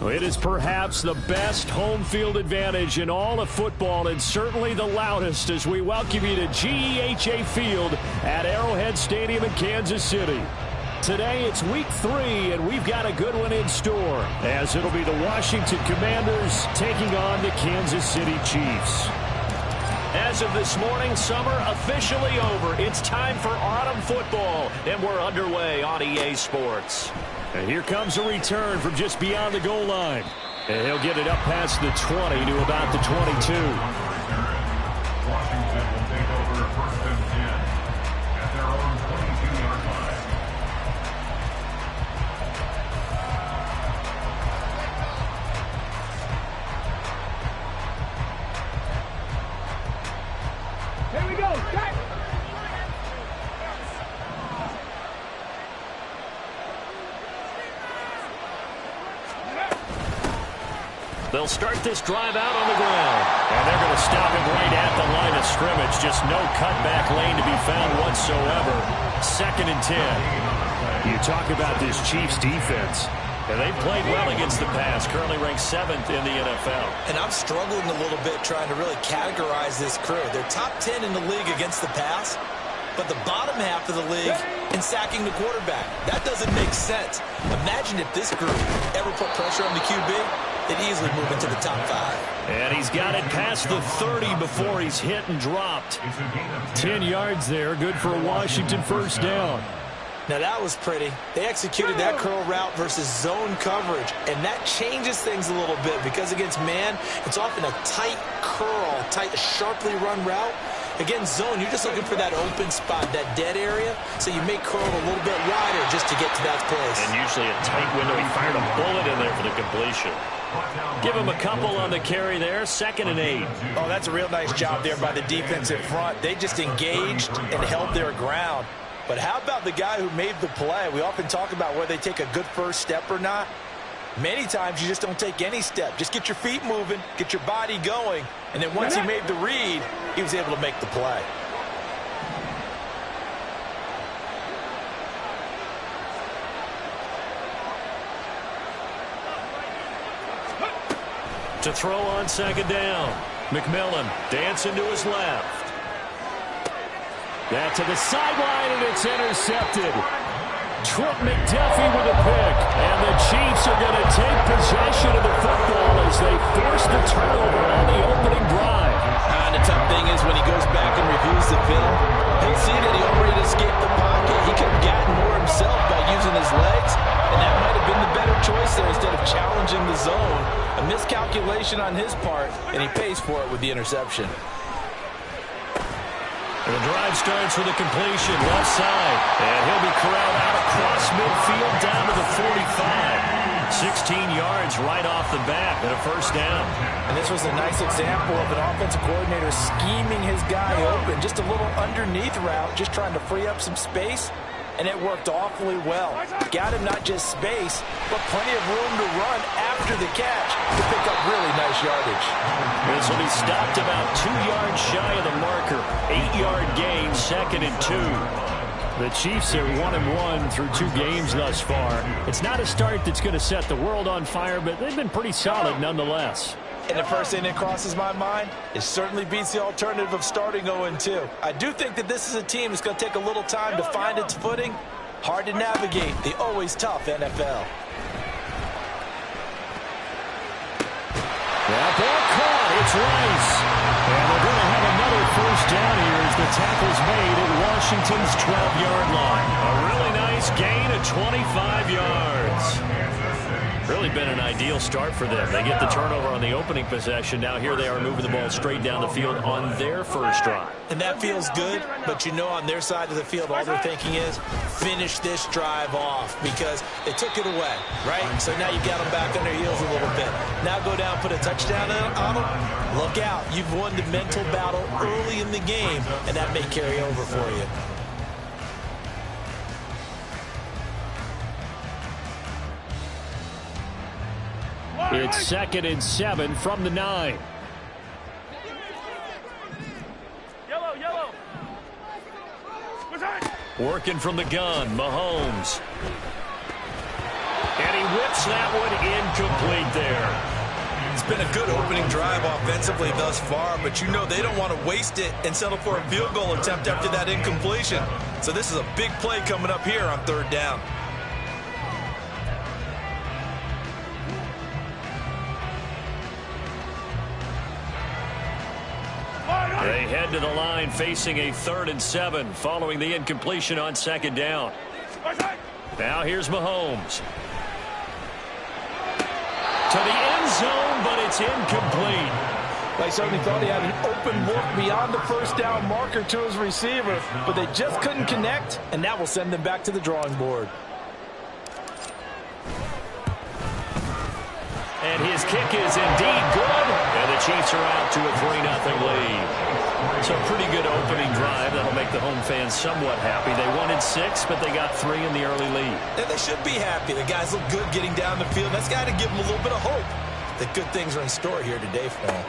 It is perhaps the best home field advantage in all of football, and certainly the loudest, as we welcome you to GEHA Field at Arrowhead Stadium in Kansas City. Today it's week 3, and we've got a good one in store, as it'll be the Washington Commanders taking on the Kansas City Chiefs. As of this morning, summer officially over. It's time for autumn football, and we're underway on EA Sports. And here comes a return from just beyond the goal line. And he'll get it up past the 20 to about the 22. Washington will take over 1st and 10 at their own 22-yard line. Here we go. Start. They'll start this drive out on the ground. And they're going to stop him right at the line of scrimmage. Just no cutback lane to be found whatsoever. 2nd and 10. You talk about this Chiefs defense. And they've played well against the pass. Currently ranked 7th in the NFL. And I'm struggling a little bit trying to really categorize this crew. They're top 10 in the league against the pass, but the bottom half of the league in sacking the quarterback. That doesn't make sense. Imagine if this group ever put pressure on the QB, they'd easily move into the top 5. And he's got it past the 30 before he's hit and dropped. 10 yards there, good for a Washington first down. Now that was pretty. They executed that curl route versus zone coverage, and that changes things a little bit because against man, it's often a tight curl, sharply run route. Against zone, you're just looking for that open spot, that dead area, so you may curl a little bit wider just to get to that place. And usually a tight window. He fired a bullet in there for the completion. Give him a couple on the carry there. 2nd and 8. Oh, that's a real nice job there by the defensive front. They just engaged and held their ground. But how about the guy who made the play? We often talk about whether they take a good first step or not. Many times you just don't take any step. Just get your feet moving, get your body going, and then once he made the read, he was able to make the play. To throw on 2nd down. McMillan dancing to his left. That to the sideline, and it's intercepted. Trent McDuffie with a pick. And the Chiefs are going to take possession of the football as they force the turnover on the opening drive. And the tough thing is when he goes back and reviews the film, he'll see that he already escaped the pocket. He could have gotten more himself by using his legs, and that might have been the better choice there instead of challenging the zone. A miscalculation on his part, and he pays for it with the interception. The drive starts with a completion, left side. And he'll be corralled out across midfield down to the 45. 16 yards right off the bat and a first down. And this was a nice example of an offensive coordinator scheming his guy open. Just a little underneath route, just trying to free up some space. And it worked awfully well. Got him not just space, but plenty of room to run after the catch to pick up really nice yardage. This will be stopped about 2 yards shy of the marker. 8-yard gain, 2nd and 2. The Chiefs are 1-1 through 2 games thus far. It's not a start that's going to set the world on fire, but they've been pretty solid nonetheless. And the first thing that crosses my mind, it certainly beats the alternative of starting 0-2. I do think that this is a team that's going to take a little time to find its footing. Hard to navigate the always tough NFL. That ball caught. It's Rice. And they're going to have another first down here as the tackle's made at Washington's 12-yard line. A really nice gain of 25 yards. Really been an ideal start for them. They get the turnover on the opening possession. Now here they are moving the ball straight down the field on their first drive. And that feels good, but you know on their side of the field all they're thinking is finish this drive off because they took it away, right? So now you got them back on their heels a little bit. Now go down, put a touchdown on them. Look out. You've won the mental battle early in the game, and that may carry over for you. It's 2nd and 7 from the 9. Yellow. Working from the gun, Mahomes. And he whips snap one incomplete there. It's been a good opening drive offensively thus far, but you know they don't want to waste it and settle for a field goal attempt after that incompletion. So this is a big play coming up here on third down. They head to the line facing a 3rd and 7 following the incompletion on 2nd down. Now here's Mahomes. To the end zone, but it's incomplete. They certainly thought he had an open look beyond the first down marker to his receiver, but they just couldn't connect, and that will send them back to the drawing board. And his kick is indeed good, and the Chiefs are out to a 3-0 lead. So a pretty good opening drive. That'll make the home fans somewhat happy. They wanted 6, but they got 3 in the early lead. And they should be happy. The guys look good getting down the field. That's got to give them a little bit of hope that good things are in store here today for them.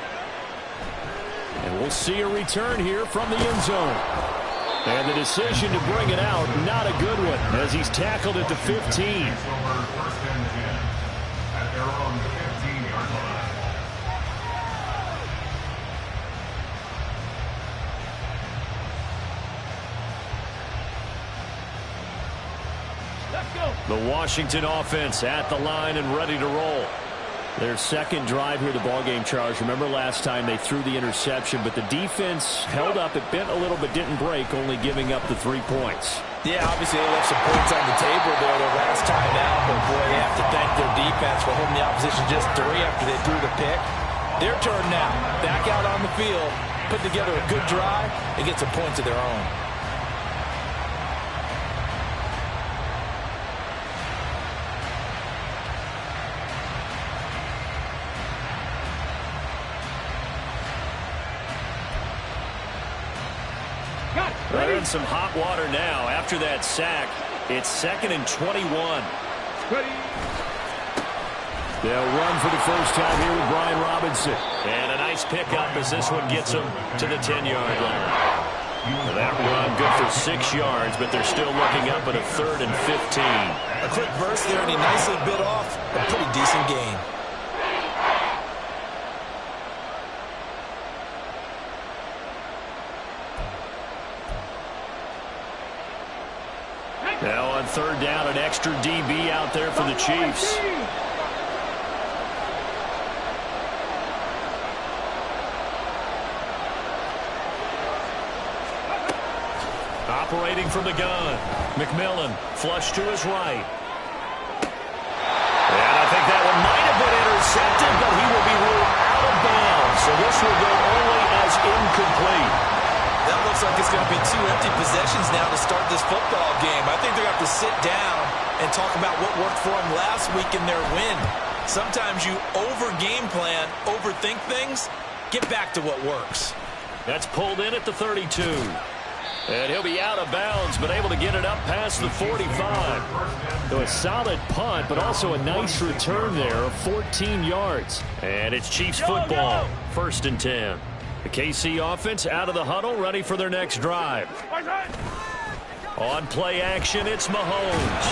And we'll see a return here from the end zone. And the decision to bring it out, not a good one, as he's tackled at the 15. First and 10 at their own 15-yard line. The Washington offense at the line and ready to roll. Their second drive here, the ballgame, Charles. Remember last time they threw the interception, but the defense held up. It bent a little but didn't break, only giving up the 3 points. Yeah, obviously they left some points on the table there the last time out, but boy, they have to thank their defense for holding the opposition just 3 after they threw the pick. Their turn now. Back out on the field, put together a good drive, and get some points of their own. They're in some hot water now. After that sack, it's 2nd and 21. They'll run for the first time here with Brian Robinson. And a nice pickup as this one gets them to the 10-yard line. That run good for 6 yards, but they're still looking up at a 3rd and 15. A quick burst there, and he nicely bit off a pretty decent gain. Now on 3rd down, an extra DB out there for the Chiefs. Operating from the gun, McMillan flush to his right. And I think that one might have been intercepted, but he will be ruled out of bounds. So this will go only as incomplete. That looks like it's going to be 2 empty possessions now to start this football game. I think they're going to have to sit down and talk about what worked for them last week in their win. Sometimes you over-game plan, overthink things, get back to what works. That's pulled in at the 32. And he'll be out of bounds, but able to get it up past the 45. So a solid punt, but also a nice return there of 14 yards. And it's Chiefs football, 1st and 10. The KC offense out of the huddle, ready for their next drive. On play action, it's Mahomes.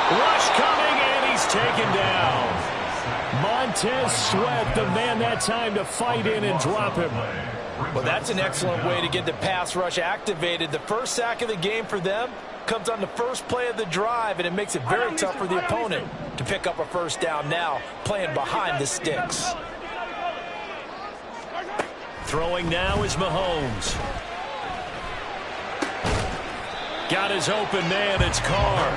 Rush coming, and he's taken down. Montez Sweat, the man that time to fight in and drop him. Well, that's an excellent way to get the pass rush activated. The first sack of the game for them comes on the first play of the drive, and it makes it very tough for the opponent to pick up a first down now, playing behind the sticks. Throwing now is Mahomes. Got his open man, it's Carr.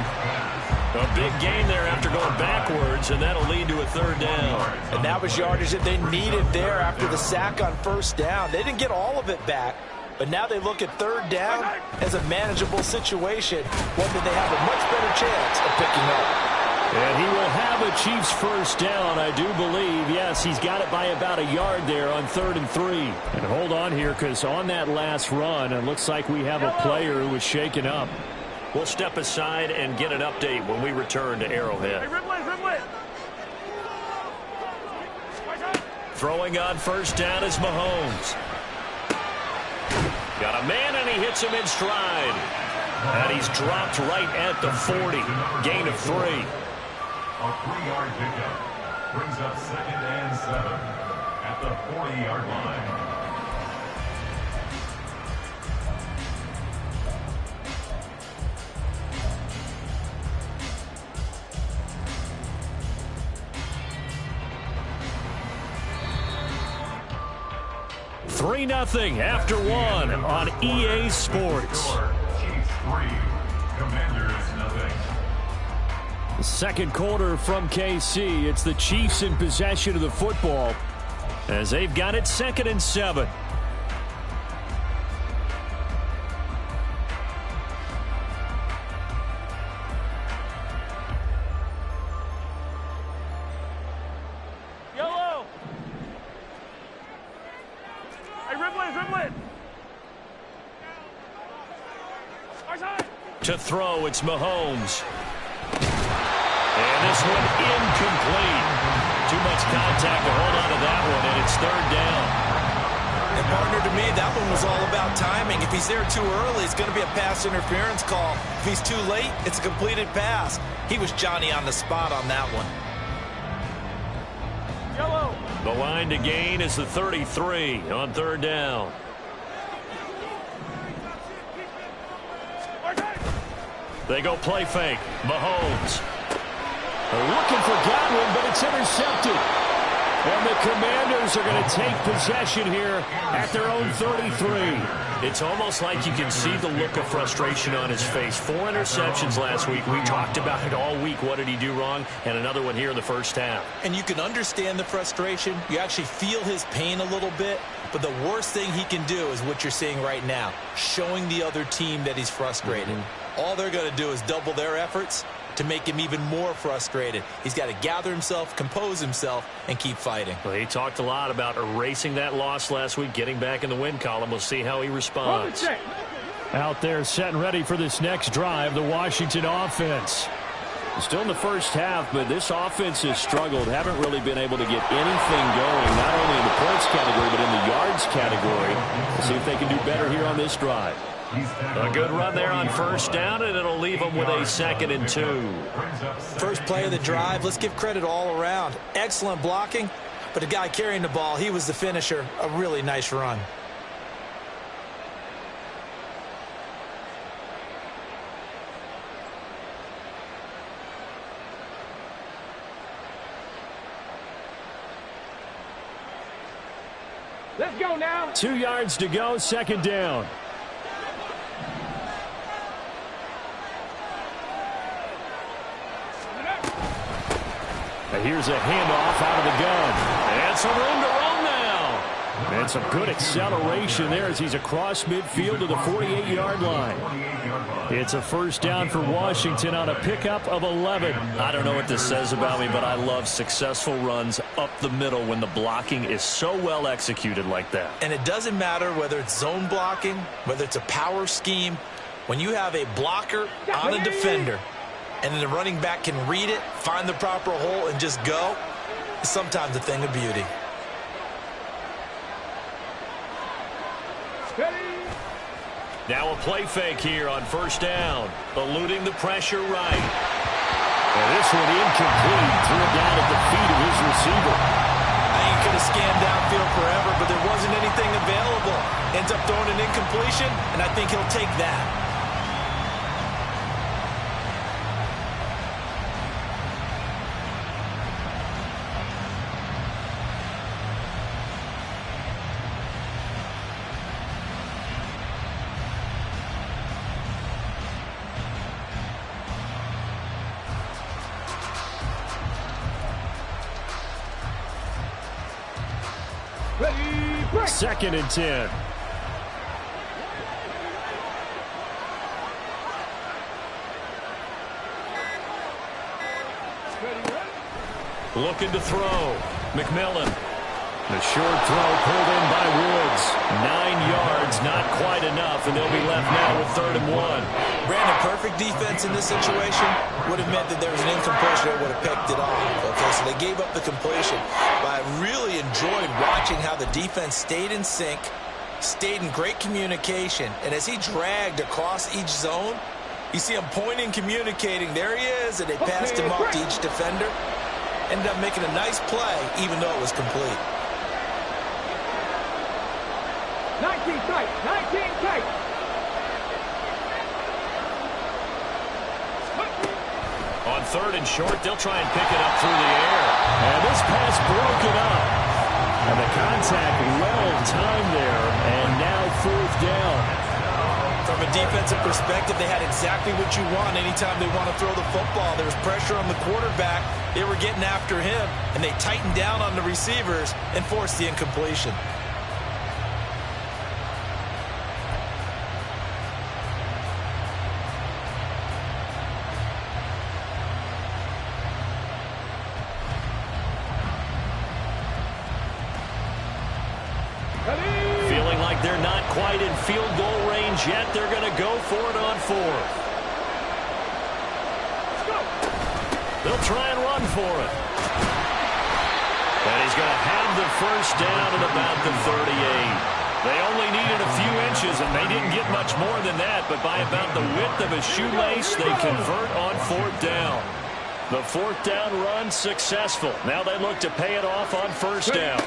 A big gain there after going backwards, and that'll lead to a 3rd down. And that was yardage that they needed there after the sack on first down. They didn't get all of it back, but now they look at 3rd down as a manageable situation, one that they have a much better chance of picking up. And he will have a Chiefs first down, I do believe. Yes, he's got it by about a yard there on 3rd and 3. And hold on here, because on that last run, it looks like we have a player who was shaken up. We'll step aside and get an update when we return to Arrowhead. Throwing on first down is Mahomes. Got a man, and he hits him in stride. And he's dropped right at the 40. Gain of 3. A 3-yard pickup brings up 2nd and 7 at the 40-yard line. Three 0 after one on EA Sports. Chiefs 3, Commanders 0. The second quarter from KC. It's the Chiefs in possession of the football as they've got it 2nd and 7. Yellow. Hey, dribble it. Our side. To throw, it's Mahomes. And this one incomplete. Too much contact to hold on to that one, and it's 3rd down. And partner, to me, that one was all about timing. If he's there too early, it's going to be a pass interference call. If he's too late, it's a completed pass. He was Johnny on the spot on that one. Yellow. The line to gain is the 33 on 3rd down. They go play fake. Mahomes. They're looking for Godwin, but it's intercepted. And the Commanders are going to take possession here at their own 33. It's almost like you can see the look of frustration on his face. 4 interceptions last week. We talked about it all week. What did he do wrong? And another one here in the first half. And you can understand the frustration. You actually feel his pain a little bit. But the worst thing he can do is what you're seeing right now, showing the other team that he's frustrated. All they're going to do is double their efforts to make him even more frustrated. He's got to gather himself, compose himself, and keep fighting. Well, he talked a lot about erasing that loss last week, getting back in the win column. We'll see how he responds. Out there set and ready for this next drive, the Washington offense. Still in the first half, but this offense has struggled. Haven't really been able to get anything going, not only in the points category, but in the yards category. We'll see if they can do better here on this drive. A good run there on 1st down, and it'll leave them with a 2nd and 2. First play of the drive, let's give credit all around. Excellent blocking, but the guy carrying the ball, he was the finisher. A really nice run. Let's go now. 2 yards to go, 2nd down. Here's a handoff out of the gun. And some room to run now. And some good acceleration there as he's across midfield to the 48-yard line. It's a 1st down for Washington on a pickup of 11. I don't know what this says about me, but I love successful runs up the middle when the blocking is so well executed like that. And it doesn't matter whether it's zone blocking, whether it's a power scheme. When you have a blocker on a defender, and then the running back can read it, find the proper hole, and just go, it's sometimes a thing of beauty. Now a play fake here on 1st down, eluding the pressure right. And this one incomplete, threw it down at the feet of his receiver. I think he could have scanned downfield forever, but there wasn't anything available. Ends up throwing an incompletion, and I think he'll take that. Ready, 2nd and 10. Looking to throw. McMillan. The short throw pulled in by Woods. 9 yards, not quite enough, and they'll be left now with 3rd and 1. Brandon, perfect defense in this situation would have meant that there was an incompletion that would have picked it off. Okay, so they gave up the completion. But I really enjoyed watching how the defense stayed in sync, stayed in great communication, and as he dragged across each zone, You see him pointing, communicating. There he is, and they passed him off to each defender. Ended up making a nice play, even though it was complete. 19 tight, 19 tight. On 3rd and short, they'll try and pick it up through the air. And this pass broken up. And the contact well timed there. And now 4th down. From a defensive perspective, they had exactly what you want anytime they want to throw the football. There was pressure on the quarterback. They were getting after him, and they tightened down on the receivers and forced the incompletion. Feeling like they're not quite in field goal range yet, they're going to go for it on 4th. They'll try and run for it. And he's going to have the 1st down at about the 38. They only needed a few inches, and they didn't get much more than that, but by about the width of a shoelace, they convert on 4th down. The 4th down run successful. Now they look to pay it off on 1st down.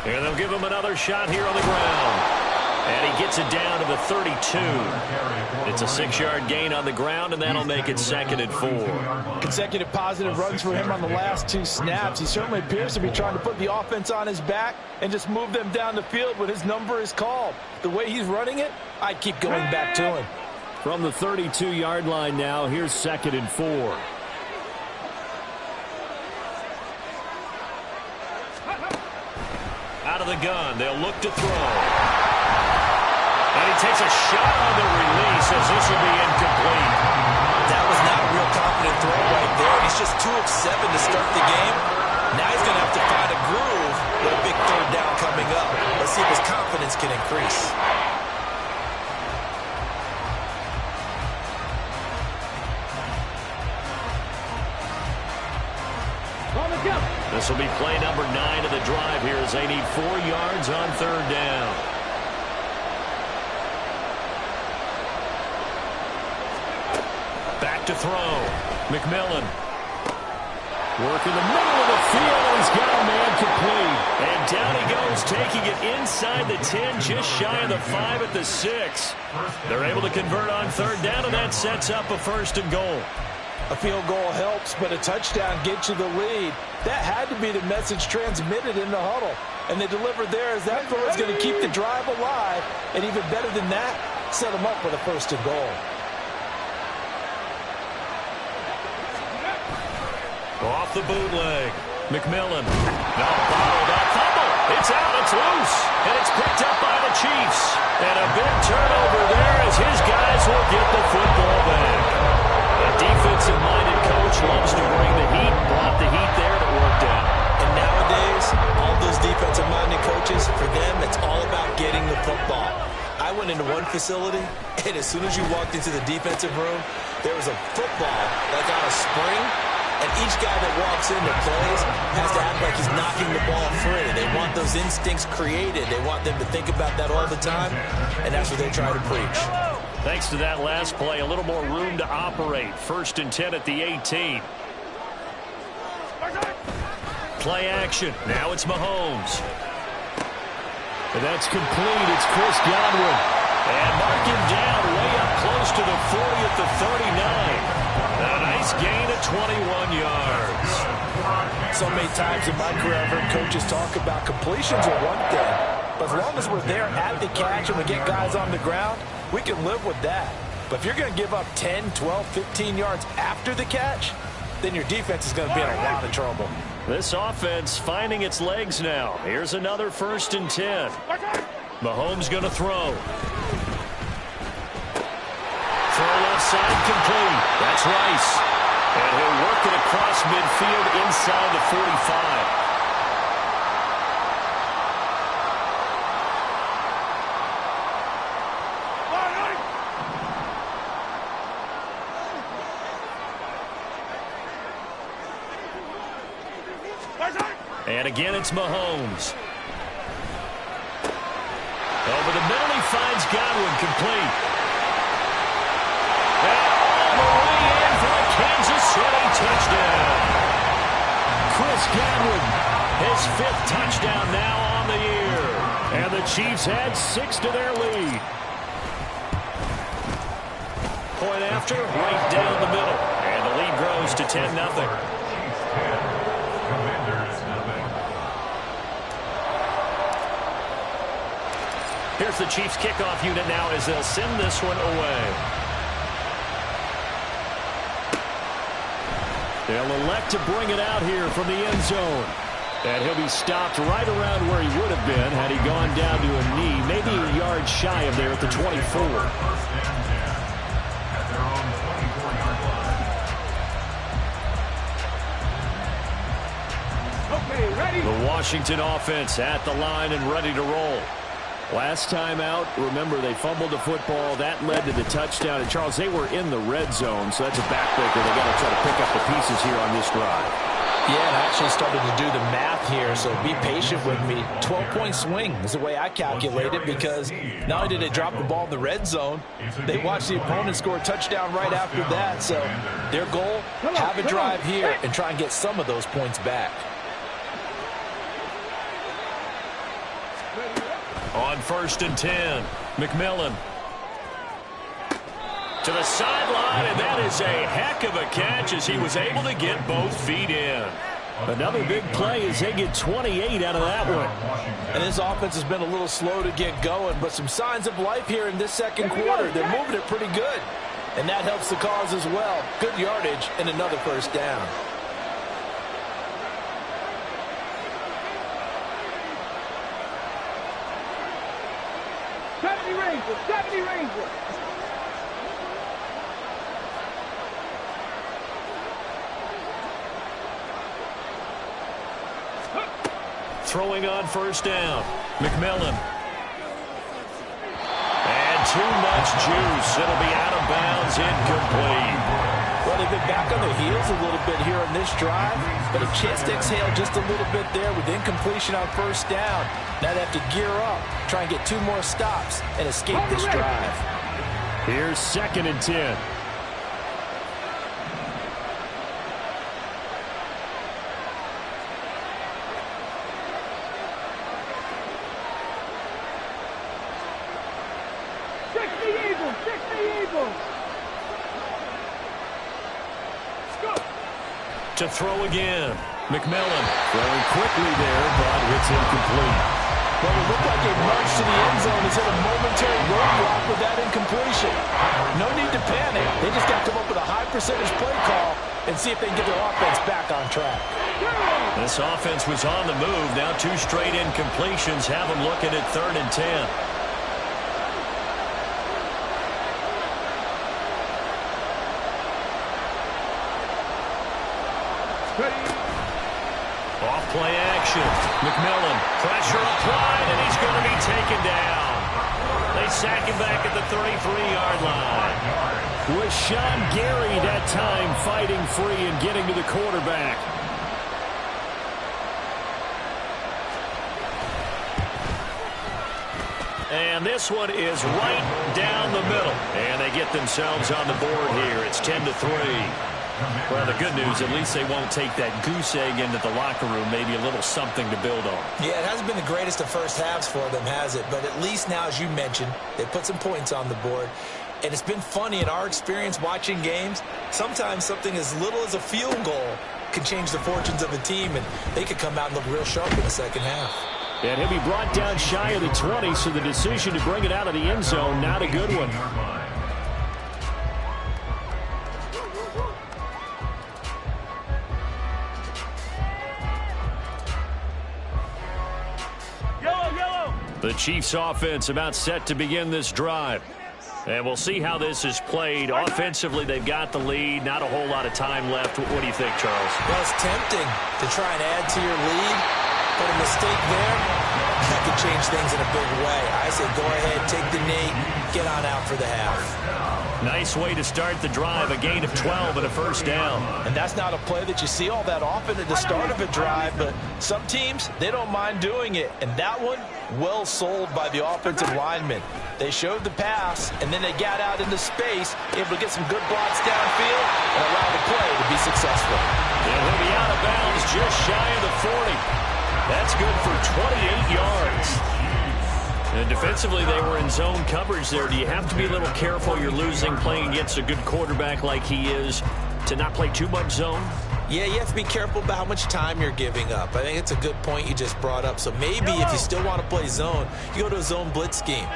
And they'll give him another shot here on the ground. And he gets it down to the 32. It's a 6-yard gain on the ground, and that'll make it 2nd and 4. Consecutive positive runs for him on the last 2 snaps. He certainly appears to be trying to put the offense on his back and just move them down the field when his number is called. The way he's running it, I'd keep going back to him. From the 32-yard line now, here's 2nd and 4. Out of the gun, they'll look to throw. And he takes a shot on the release as this will be incomplete. That was not a real confident throw right there. He's just 2 of 7 to start the game. Now he's going to have to find a groove with a big 3rd down coming up. Let's see if his confidence can increase. This will be play number 9 of the drive here as they need 4 yards on 3rd down. Back to throw. McMillan. Work in the middle of the field. He's got a man complete. And down he goes, taking it inside the 10, just shy of the 5 at the 6. They're able to convert on 3rd down, and that sets up a 1st and goal. A field goal helps, but a touchdown gets you the lead. That had to be the message transmitted in the huddle. And they delivered there as that throw is going to keep the drive alive. And even better than that, set them up with a 1st and goal. Off the bootleg. McMillan. No, bottled up. Fumble. It's out. It's loose. And it's picked up by the Chiefs. And a big turnover there as his guys will get the football back. A defensive-minded coach loves to bring the heat. Brought the heat there, and it worked out. And nowadays, all those defensive-minded coaches, for them, it's all about getting the football. I went into one facility, and as soon as you walked into the defensive room, there was a football like on a spring, and each guy that walks in that plays has to act like he's knocking the ball free. They want those instincts created. They want them to think about that all the time, and that's what they try to preach. Thanks to that last play, a little more room to operate. 1st and 10 at the 18. Play action. Now it's Mahomes. And that's complete. It's Chris Godwin. And mark him down way up close to the 40 at the 39. A nice gain of 21 yards. So many times in my career I've heard coaches talk about completions are one thing. But as long as we're there at the catch and we get guys on the ground, we can live with that. But if you're going to give up 10, 12, 15 yards after the catch, then your defense is going to be in a lot of trouble. This offense finding its legs now. Here's another 1st and 10. Mahomes going to throw. Throw left side complete. That's Rice. And he'll work it across midfield inside the 45. And again, it's Mahomes. Over the middle, he finds Godwin complete. Godwin, his 5th touchdown now on the year. And the Chiefs add 6 to their lead. Point after, right down the middle. And the lead grows to 10-0. Here's the Chiefs kickoff unit now as they'll send this one away. They'll elect to bring it out here from the end zone. And he'll be stopped right around where he would have been had he gone down to a knee, maybe a yard shy of there at the 24. The Washington offense at the line and ready to roll. Last time out, remember, they fumbled the football. That led to the touchdown. And, Charles, they were in the red zone, so that's a backbreaker. They got to try to pick up the pieces here on this drive. Yeah, and I actually started to do the math here, so be patient with me. 12-point swing is the way I calculate it, because not only did they drop the ball in the red zone, they watched the opponent score a touchdown right after that. So their goal, have a drive here and try and get some of those points back. On 1st and 10, McMillan to the sideline, and that is a heck of a catch as he was able to get both feet in. Another big play as they get 28 out of that one. And this offense has been a little slow to get going, but some signs of life here in this second quarter. They're moving it pretty good, and that helps the cause as well. Good yardage and another first down. Ranger. Throwing on 1st down, McMillan. And too much juice. It'll be out of bounds, incomplete. Well, they've been back on their heels a little bit here on this drive, but a chance to exhale just a little bit there with incompletion on 1st down. Now they have to gear up, try and get 2 more stops, and escape this drive. Here's 2nd and 10. To throw again. McMillan throwing quickly there, but it's incomplete. Well, it looked like a march to the end zone is hit a momentary roadblock with that incompletion. No need to panic. They just got to come up with a high percentage play call and see if they can get their offense back on track. This offense was on the move. Now 2 straight incompletions have them looking at 3rd and 10. Off play action. McMillan, pressure applied, and he's going to be taken down. They sack him back at the 33-yard line. With Sean Gary that time fighting free and getting to the quarterback. And this one is right down the middle. And they get themselves on the board here. It's 10-3. Well, the good news, at least they won't take that goose egg into the locker room. Maybe a little something to build on. Yeah, it hasn't been the greatest of first halves for them, has it? But at least now, as you mentioned, they put some points on the board. And it's been funny in our experience watching games. Sometimes something as little as a field goal can change the fortunes of a team, and they could come out and look real sharp in the second half. And he'll be brought down shy of the 20, so the decision to bring it out of the end zone, not a good one. The Chiefs offense about set to begin this drive. And we'll see how this is played. Offensively, they've got the lead. Not a whole lot of time left. What do you think, Charles? Well, it's tempting to try and add to your lead. But a mistake there, that could change things in a big way. I say go ahead, take the knee, get on out for the half. Nice way to start the drive. A gain of 12 and a first down. And that's not a play that you see all that often at the start of a drive, but some teams, they don't mind doing it. And that one, well sold by the offensive lineman. They showed the pass, and then they got out into space, able to get some good blocks downfield and allow the play to be successful. And he'll be out of bounds just shy of 40. That's good for 28 yards. And defensively, they were in zone coverage there. Do you have to be a little careful you're losing playing against a good quarterback like he is to not play too much zone? Yeah, you have to be careful about how much time you're giving up. I think it's a good point you just brought up. So maybe if you still want to play zone, you go to a zone blitz scheme.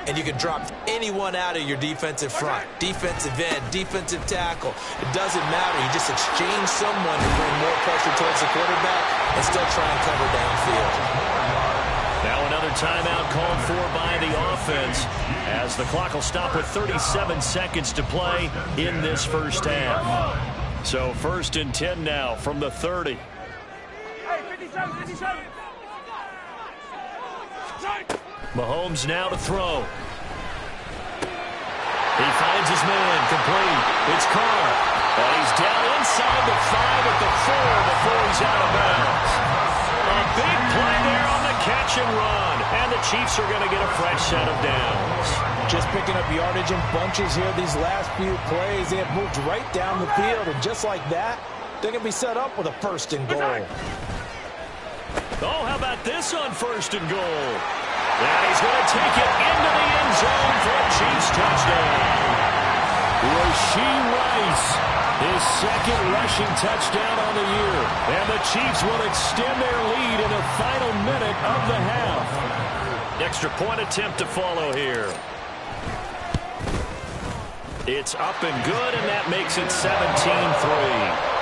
And you can drop anyone out of your defensive front. Defensive end, defensive tackle. It doesn't matter. You just exchange someone to bring more pressure towards the quarterback and still try and cover downfield. Now another timeout called for by the offense as the clock will stop with 37 seconds to play in this first half. So 1st and 10 now from the 30. Mahomes now to throw. He finds his man, complete. It's Carr. And he's down inside the 5 at the 4 before he's out of bounds. A big play there on the catch and run. And the Chiefs are going to get a fresh set of downs. Just picking up yardage in bunches here these last few plays. They have moved right down the field. And just like that, they're going to be set up with a 1st and goal. Oh, how about this on 1st and goal? And he's going to take it into the end zone for a Chiefs touchdown. Rashee Rice, his 2nd rushing touchdown on the year. And the Chiefs will extend their lead in the final minute of the half. Extra point attempt to follow here. It's up and good, and that makes it 17-3.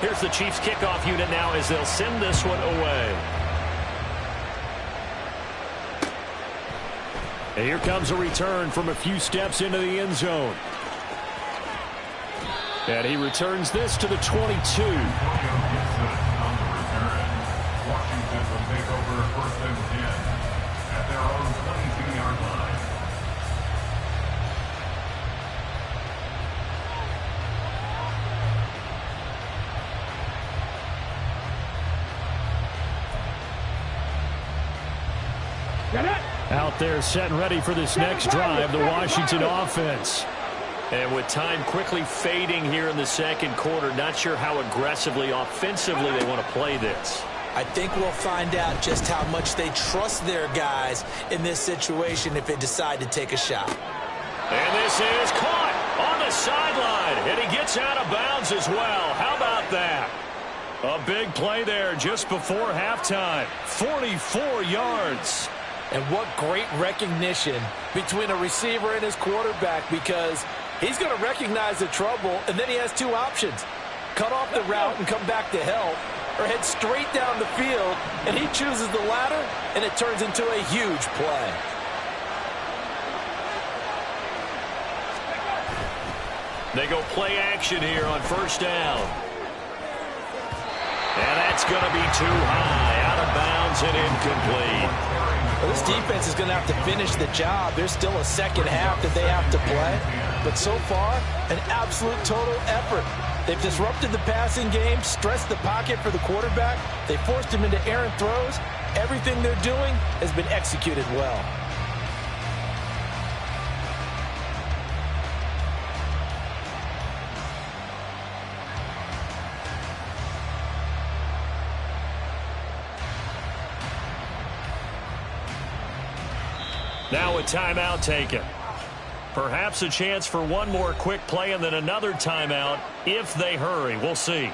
Here's the Chiefs kickoff unit now as they'll send this one away. And here comes a return from a few steps into the end zone. And he returns this to the 22. Washington will take over 1st and 10 at their own 22-yard line. Out there set and ready for this next drive, the Washington offense. And with time quickly fading here in the 2nd quarter, not sure how aggressively, offensively they want to play this. I think we'll find out just how much they trust their guys in this situation if they decide to take a shot. And this is caught on the sideline, and he gets out of bounds as well. How about that? A big play there just before halftime. 44 yards. And what great recognition between a receiver and his quarterback, because he's going to recognize the trouble, and then he has 2 options. Cut off the route and come back to help, or head straight down the field, and he chooses the latter, and it turns into a huge play. They go play action here on 1st down. And that's going to be too high, out of bounds and incomplete. Well, this defense is going to have to finish the job. There's still a 2nd half that they have to play. But so far, an absolute total effort. They've disrupted the passing game, stressed the pocket for the quarterback. They forced him into errant throws. Everything they're doing has been executed well. Now a timeout taken. Perhaps a chance for one more quick play and then another timeout if they hurry. We'll see.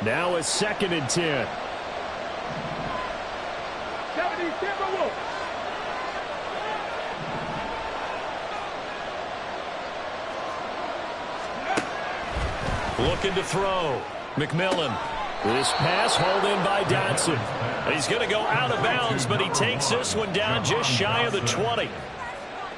Now a 2nd and 10. Looking to throw. McMillan. This pass hauled in by Dotson. He's going to go out of bounds, but he takes this one down just shy of the 20.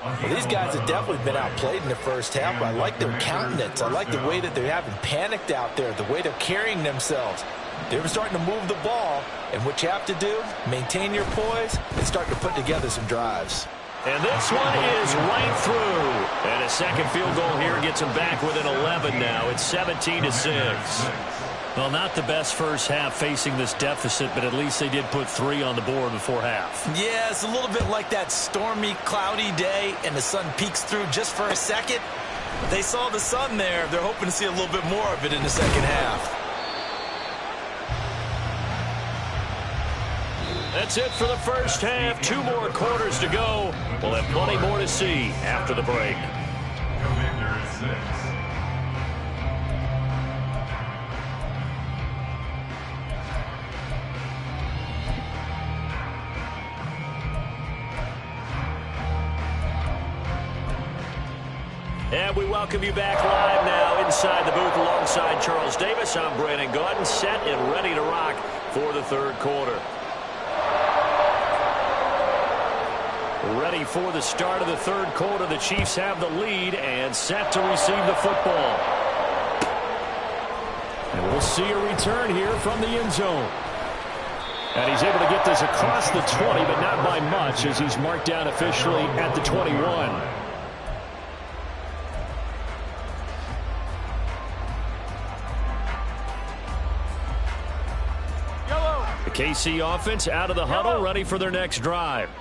Well, these guys have definitely been outplayed in the 1st half, but I like their countenance. I like the way that they haven't panicked out there, the way they're carrying themselves. They're starting to move the ball, and what you have to do, maintain your poise and start to put together some drives. And this one is right through. And a 2nd field goal here gets them back within 11 now. It's 17-6. Well, not the best first half facing this deficit, but at least they did put 3 on the board before half. Yeah, it's a little bit like that stormy, cloudy day, and the sun peeks through just for a second. They saw the sun there. They're hoping to see a little bit more of it in the second half. That's it for the first half. 2 more quarters to go. We'll have plenty more to see after the break. Commander 6. And we welcome you back live now inside the booth alongside Charles Davis. I'm Brandon Gordon, set and ready to rock for the third quarter. Ready for the start of the third quarter. The Chiefs have the lead and set to receive the football. And we'll see a return here from the end zone. And he's able to get this across the 20, but not by much as he's marked down officially at the 21. KC offense out of the huddle, ready for their next drive.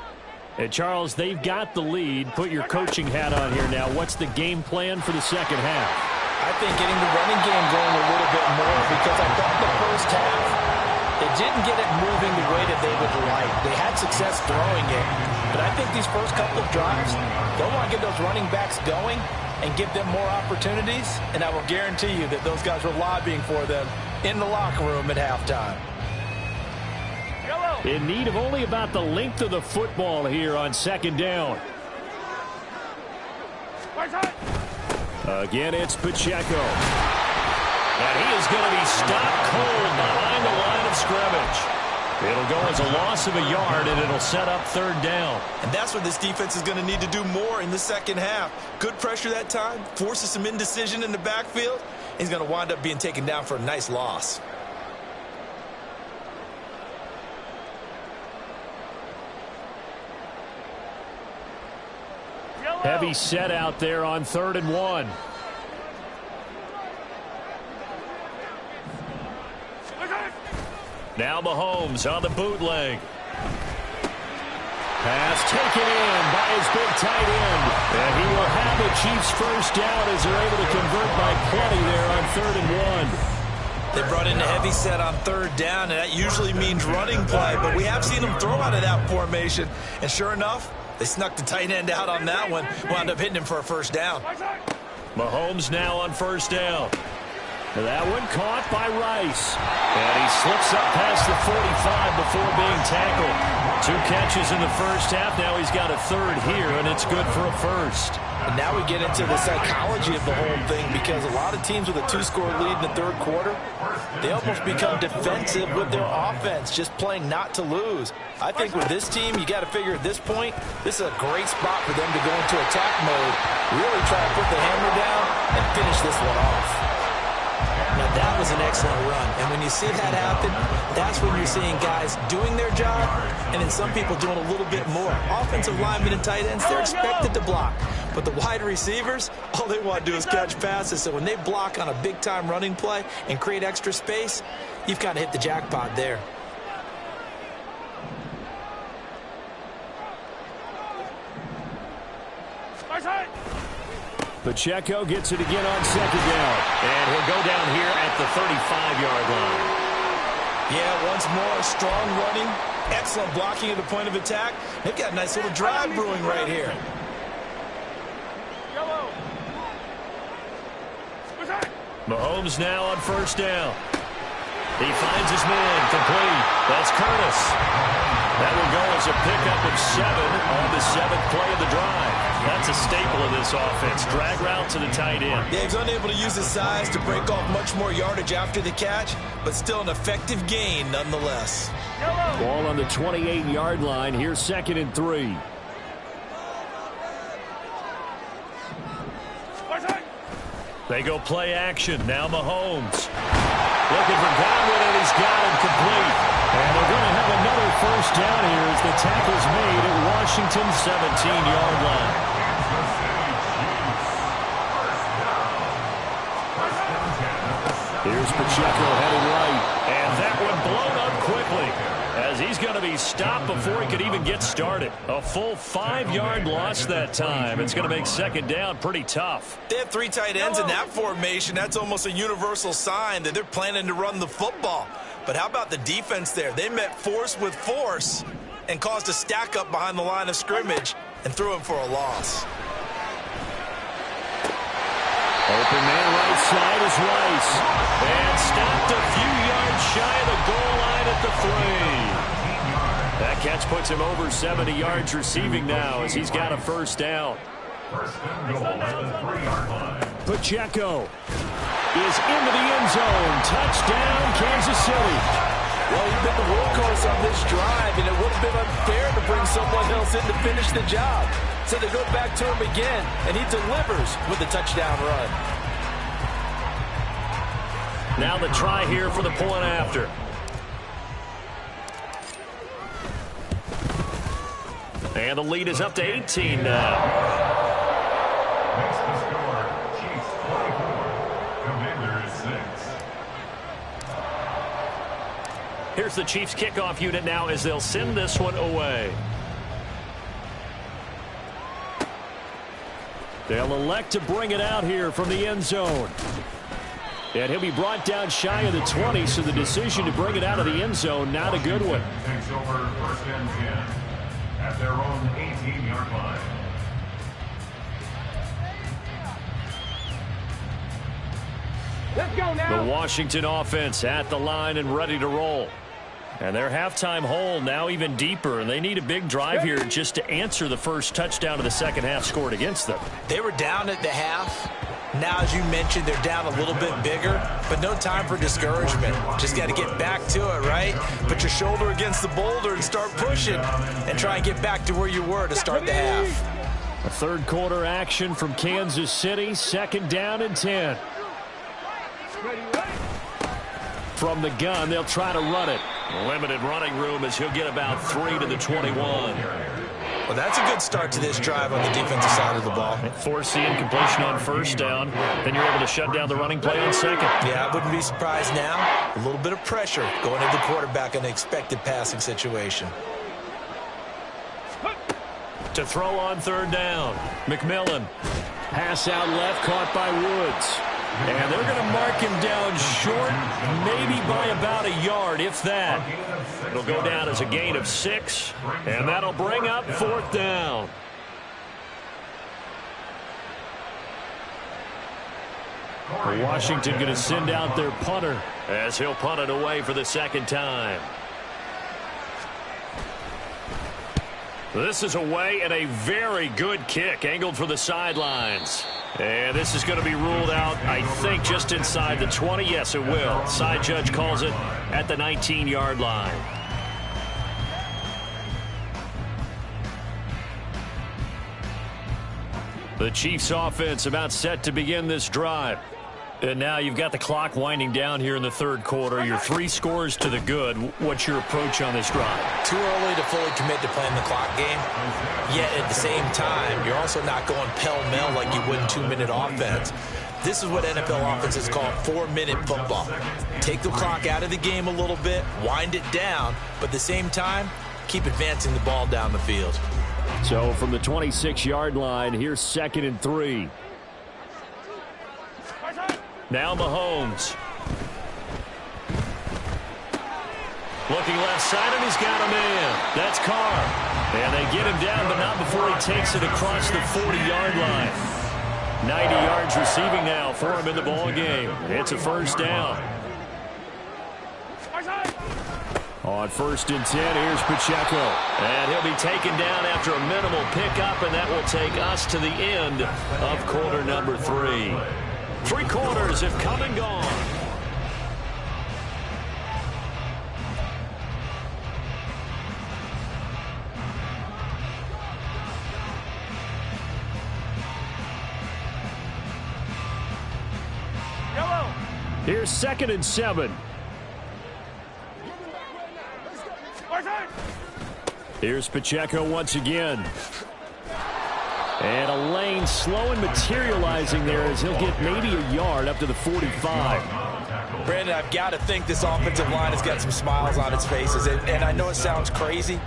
And Charles, they've got the lead. Put your coaching hat on here now. What's the game plan for the second half? I think getting the running game going a little bit more, because I thought the first half, they didn't get it moving the way that they would like. They had success throwing it, but I think these first couple of drives, they'll want to get those running backs going and give them more opportunities, and I will guarantee you that those guys were lobbying for them in the locker room at halftime. In need of only about the length of the football here on second down. Again, it's Pacheco. And he is going to be stopped cold behind the line of scrimmage. It'll go as a loss of a yard, and it'll set up third down. And that's what this defense is going to need to do more in the second half. Good pressure that time, forces some indecision in the backfield. He's going to wind up being taken down for a nice loss. Heavy set out there on 3rd and 1. Now Mahomes on the bootleg. Pass taken in by his big tight end. And he will have the Chiefs first down as they're able to convert by plenty there on 3rd and 1. They brought in a heavy set on 3rd down, and that usually means running play. But we have seen them throw out of that formation. And sure enough, they snuck the tight end out on that one. Wound up hitting him for a first down. Mahomes now on first down. That one caught by Rice. And he slips up past the 45 before being tackled. 2 catches in the first half. Now he's got a 3rd here, and it's good for a first. And now we get into the psychology of the whole thing, because a lot of teams with a 2-score lead in the third quarter, they almost become defensive with their offense, just playing not to lose. I think with this team, you got to figure at this point, this is a great spot for them to go into attack mode, really try to put the hammer down and finish this one off. Now that was an excellent run, and when you see that happen, that's when you're seeing guys doing their job, and then some people doing a little bit more. Offensive linemen and tight ends, they're expected to block, but the wide receivers, all they want to do is catch passes. So when they block on a big-time running play and create extra space, you've got to hit the jackpot there. Pacheco gets it again on second down. And he'll go down here at the 35-yard line. Yeah, once more, strong running, excellent blocking at the point of attack. They've got a nice little drive brewing right here. Mahomes now on first down. He finds his man, complete. That's Curtis. That will go as a pickup of 7 on the 7th play of the drive. That's a staple of this offense. Drag route to the tight end. Yeah, he's unable to use his size to break off much more yardage after the catch, but still an effective gain nonetheless. Ball on the 28-yard line. Here's 2nd and 3. They go play action. Now Mahomes. Looking for Godwin, and he's got him complete. And they're going to have another first down here as the tackle's made at Washington's 17-yard line. Here's Pacheco heading right. And that one blown up quickly, as he's going to be stopped before he could even get started. A full 5-yard loss that time. It's going to make second down pretty tough. They have 3 tight ends in that formation. That's almost a universal sign that they're planning to run the football. But how about the defense there? They met force with force and caused a stack up behind the line of scrimmage and threw him for a loss. Open man right side is Rice. And stopped a few yards shy of the goal line at the 3. That catch puts him over 70 yards receiving now as he's got a first down. First and goal at the 3-yard line. Pacheco is into the end zone. Touchdown, Kansas City. Well, he's been the workhorse on this drive, and it would have been unfair to bring someone else in to finish the job. So they go back to him again, and he delivers with a touchdown run. Now the try here for the point after. And the lead is up to 18 now. Makes the score Chiefs 24, Commanders 6. Here's the Chiefs kickoff unit now as they'll send this one away. They'll elect to bring it out here from the end zone. And he'll be brought down shy of the 20, so the decision to bring it out of the end zone, not a good one. Takes over first and 10 at their own 18-yard line. Let's go now. The Washington offense at the line and ready to roll. And their halftime hole now even deeper, and they need a big drive here just to answer the first touchdown of the second half scored against them. They were down at the half. Now, as you mentioned, they're down a little bit bigger, but no time for discouragement. Just got to get back to it, right? Put your shoulder against the boulder and start pushing and try and get back to where you were to start the half. A third quarter action from Kansas City, second down and 10. From the gun, they'll try to run it. Limited running room as he'll get about 3 to the 21. Well, that's a good start to this drive on the defensive side of the ball. Force the incompletion on first down. Then you're able to shut down the running play on second. Yeah, I wouldn't be surprised now. A little bit of pressure going into the quarterback in an expected passing situation. To throw on third down. McMillan. Pass out left, caught by Woods. And they're going to mark him down short, maybe by about a yard, if that. It'll go down as a gain of 6, and that'll bring up fourth down. Washington going to send out their punter as he'll punt it away for the second time. This is away and a very good kick angled for the sidelines. And this is going to be ruled out, I think, just inside the 20. Yes, it will. Side judge calls it at the 19-yard line. The Chiefs offense about set to begin this drive. And now you've got the clock winding down here in the third quarter. Your 3 scores to the good. What's your approach on this drive? Too early to fully commit to playing the clock game. Yet at the same time, you're also not going pell-mell like you would in 2-minute offense. This is what NFL offenses call 4-minute football. Take the clock out of the game a little bit, wind it down, but at the same time, keep advancing the ball down the field. So from the 26-yard line, here's 2nd and 3. Now Mahomes. Looking left side, and he's got a man. That's Carr. And they get him down, but not before he takes it across the 40-yard line. 90 yards receiving now for him in the ball game. It's a first down. On 1st and 10, here's Pacheco. And he'll be taken down after a minimal pickup, and that will take us to the end of quarter number 3. 3 quarters have come and gone. Here's 2nd and 7. Here's Pacheco once again. And a lane slow and materializing there as he'll get maybe a yard up to the 45. Brandon, I've got to think this offensive line has got some smiles on its faces. And I know it sounds crazy,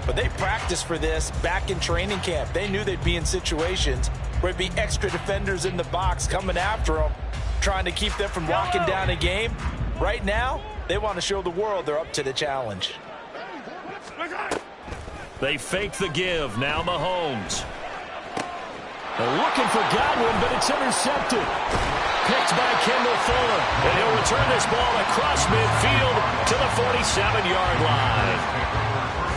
but they practiced for this back in training camp. They knew they'd be in situations where there'd be extra defenders in the box coming after them, trying to keep them from locking down a game. Right now, they want to show the world they're up to the challenge. They fake the give. Now Mahomes. They're looking for Godwin, but it's intercepted. Picked by Kendall Fuller. And he'll return this ball across midfield to the 47-yard line.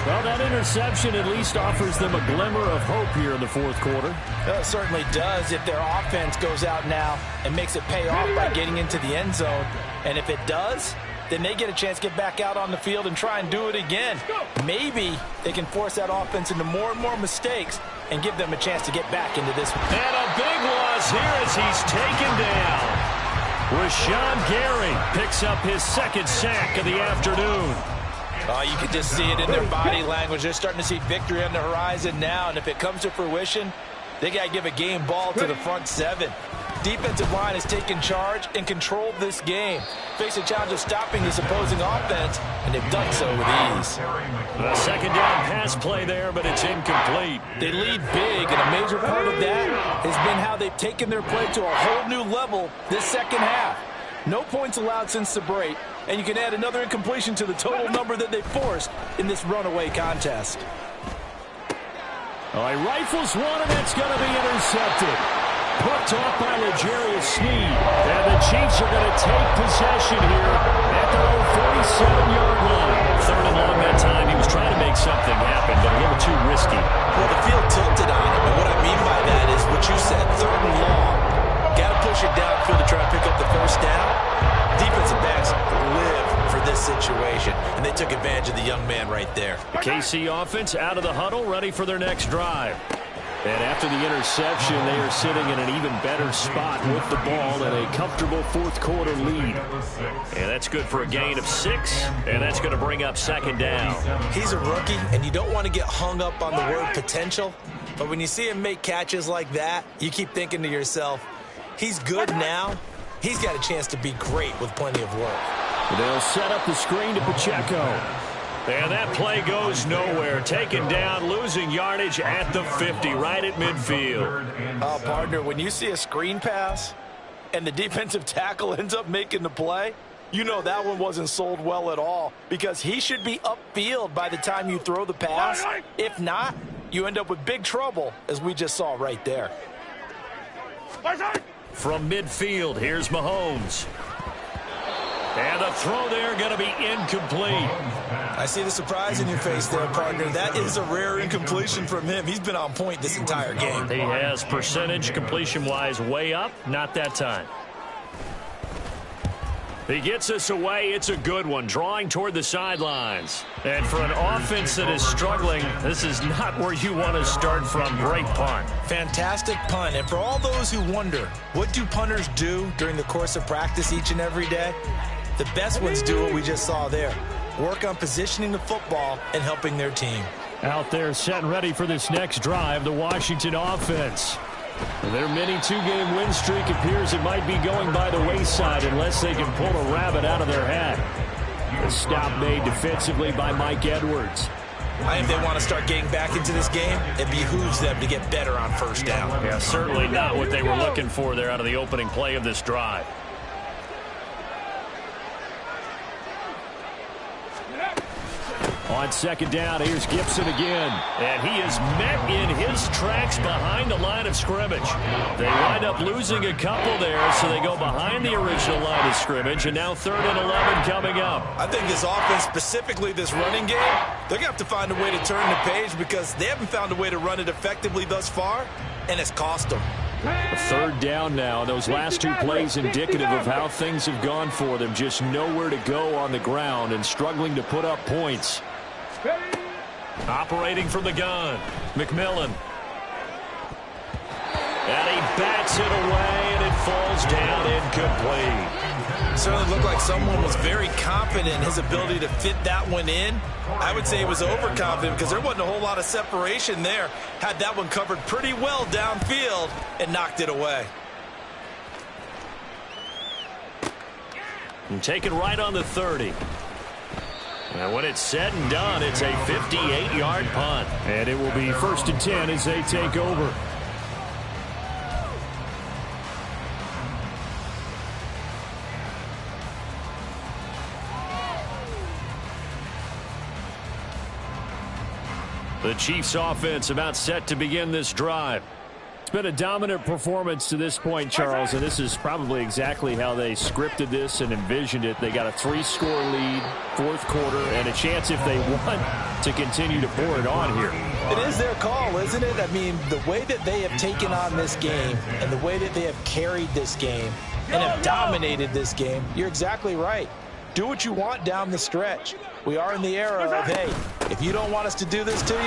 Well, that interception at least offers them a glimmer of hope here in the fourth quarter. It certainly does if their offense goes out now and makes it pay off by getting into the end zone. And if it does, then they get a chance to get back out on the field and try and do it again. Maybe they can force that offense into more and more mistakes and give them a chance to get back into this one. And a big loss here as he's taken down. Rashawn Gary picks up his second sack of the afternoon. Oh, you can just see it in their body language. They're starting to see victory on the horizon now, and if it comes to fruition, they got to give a game ball to the front seven. Defensive line has taken charge and controlled this game. Face a challenge of stopping this opposing offense, and they've done so with ease. A second down pass play there, but it's incomplete. They lead big, and a major part of that has been how they've taken their play to a whole new level this second half. No points allowed since the break, and you can add another incompletion to the total number that they forced in this runaway contest. All right, rifles one, and that's going to be intercepted. Hooked off by L'Jarius Sneed. And the Chiefs are going to take possession here at their own 47-yard line. Third and long that time. He was trying to make something happen, but a little too risky. Well, the field tilted on him, and what I mean by that is what you said, third and long. Got to push it downfield to try and pick up the first down. Defensive backs live for this situation, and they took advantage of the young man right there. The KC offense out of the huddle, ready for their next drive. And after the interception, they are sitting in an even better spot with the ball and a comfortable fourth quarter lead. And that's good for a gain of 6, and that's going to bring up second down. He's a rookie, and you don't want to get hung up on the word potential, but when you see him make catches like that, you keep thinking to yourself, he's good now. He's got a chance to be great with plenty of work. They'll set up the screen to Pacheco. And that play goes nowhere. Taken down, losing yardage at the 50, right at midfield. Oh, partner, when you see a screen pass and the defensive tackle ends up making the play, you know that one wasn't sold well at all because he should be upfield by the time you throw the pass. If not, you end up with big trouble, as we just saw right there. From midfield, here's Mahomes. And the throw there going to be incomplete. I see the surprise in your face there, partner. That is a rare incompletion from him. He's been on point this entire game. He has percentage completion-wise way up. Not that time. He gets us away. It's a good one, drawing toward the sidelines. And for an offense that is struggling, this is not where you want to start from. Great punt. Fantastic punt. And for all those who wonder, what do punters do during the course of practice each and every day? The best ones do what we just saw there. Work on positioning the football and helping their team. Out there set and ready for this next drive, the Washington offense. Their mini two-game win streak appears it might be going by the wayside unless they can pull a rabbit out of their hat. A stop made defensively by Mike Edwards. If they want to start getting back into this game, it behooves them to get better on first down. Yeah, certainly not what they were looking for there out of the opening play of this drive. On second down, here's Gibson again. And he is met in his tracks behind the line of scrimmage. They wind up losing a couple there, so they go behind the original line of scrimmage, and now 3rd and 11 coming up. I think this offense, specifically this running game, they're going to have to find a way to turn the page because they haven't found a way to run it effectively thus far, and it's cost them. A 3rd down now. Those last 2 plays indicative of how things have gone for them. Just nowhere to go on the ground and struggling to put up points. Operating from the gun, McMillan. And he bats it away, and it falls down incomplete. Certainly looked like someone was very confident in his ability to fit that one in. I would say he was overconfident because there wasn't a whole lot of separation there. Had that one covered pretty well downfield and knocked it away. And taken right on the 30. And when it's said and done, it's a 58-yard punt. And it will be 1st and 10 as they take over. The Chiefs offense about set to begin this drive. It's been a dominant performance to this point, Charles, and this is probably exactly how they scripted this and envisioned it. They got a 3-score lead, 4th quarter, and a chance if they want to continue to pour it on here. It is their call, isn't it? I mean, the way that they have taken on this game and the way that they have carried this game and have dominated this game, you're exactly right. Do what you want down the stretch. We are in the era of, hey, if you don't want us to do this to you,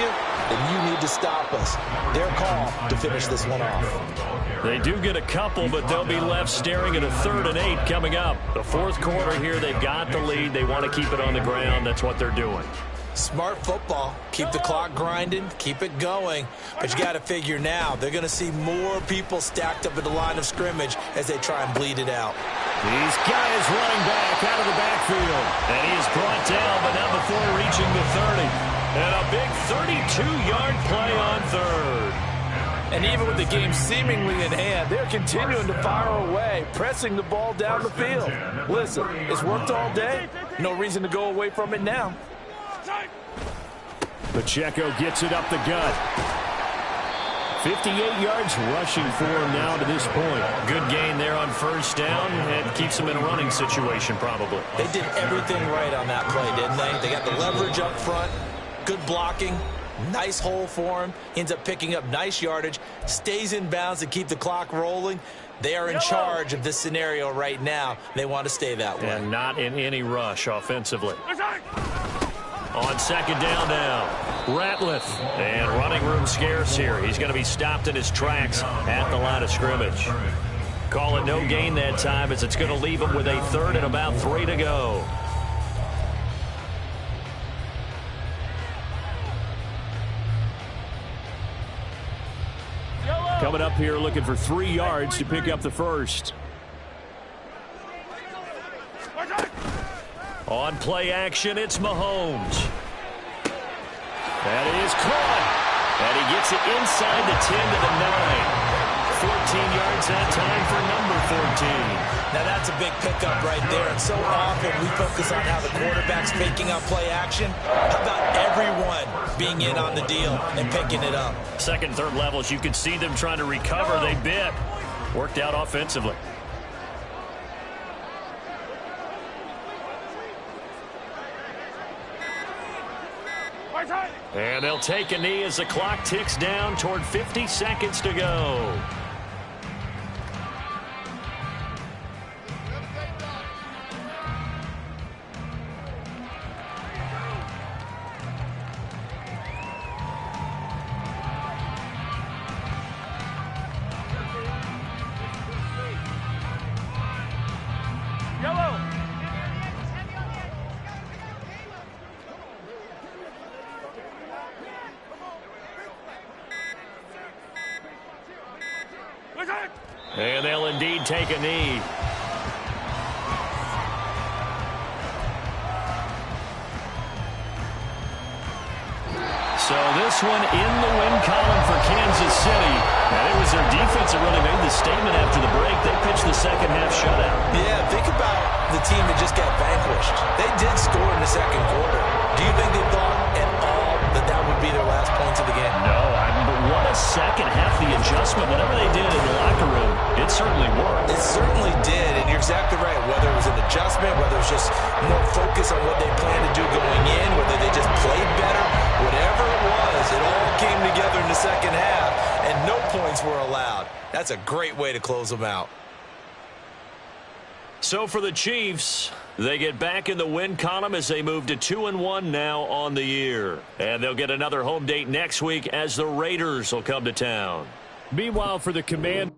then you need to stop us. Their call to finish this one off. They do get a couple, but they'll be left staring at a 3rd and 8 coming up. The 4th quarter here, they've got the lead. They want to keep it on the ground. That's what they're doing. Smart football. Keep the clock grinding. Keep it going. But you got to figure now, they're going to see more people stacked up at the line of scrimmage as they try and bleed it out. These guys running back out of the backfield. And he is brought down, but not before reaching the 30. And a big 32-yard play on 3rd. And even with the game seemingly in hand, they're continuing to fire away, pressing the ball down the field. Listen, it's worked all day. No reason to go away from it now. Pacheco gets it up the gut. 58 yards rushing for him now to this point. Good gain there on 1st down and keeps him in a running situation probably. They did everything right on that play, didn't they? They got the leverage up front, good blocking, nice hole for him. He ends up picking up nice yardage, stays in bounds to keep the clock rolling. They are in charge of this scenario right now. They want to stay that way. And not in any rush offensively. On 2nd down now, Ratliff. And running room scarce here. He's going to be stopped in his tracks at the line of scrimmage. Call it no gain that time as it's going to leave him with a 3rd and about 3 to go. Coming up here looking for 3 yards to pick up the 1st. On play action, it's Mahomes. That is caught. And he gets it inside the 10 to the 9. 14 yards that time for number 14. Now that's a big pickup right there. And so often we focus on how the quarterback's picking up play action. How about everyone being in on the deal and picking it up? 2nd, 3rd levels, you could see them trying to recover. They bit. Worked out offensively. And they'll take a knee as the clock ticks down toward 50 seconds to go. And they'll indeed take a knee. So this one in the win column for Kansas City. And it was their defense that really made the statement after the break. They pitched the 2nd half shutout. Yeah, think about the team that just got vanquished. They did score in the 2nd quarter. Do you think they thought at all that that would be their last points of the game? No, but what a 2nd half. The adjustment, whatever they did in the locker room, it certainly worked. It certainly did, and you're exactly right. Whether it was an adjustment, whether it was just more focus on what they planned to do going in, whether they just played better, whatever it was, it all came together in the 2nd half, and no points were allowed. That's a great way to close them out. So for the Chiefs, they get back in the win column as they move to 2-1 now on the year. And they'll get another home date next week as the Raiders will come to town. Meanwhile, for the Command.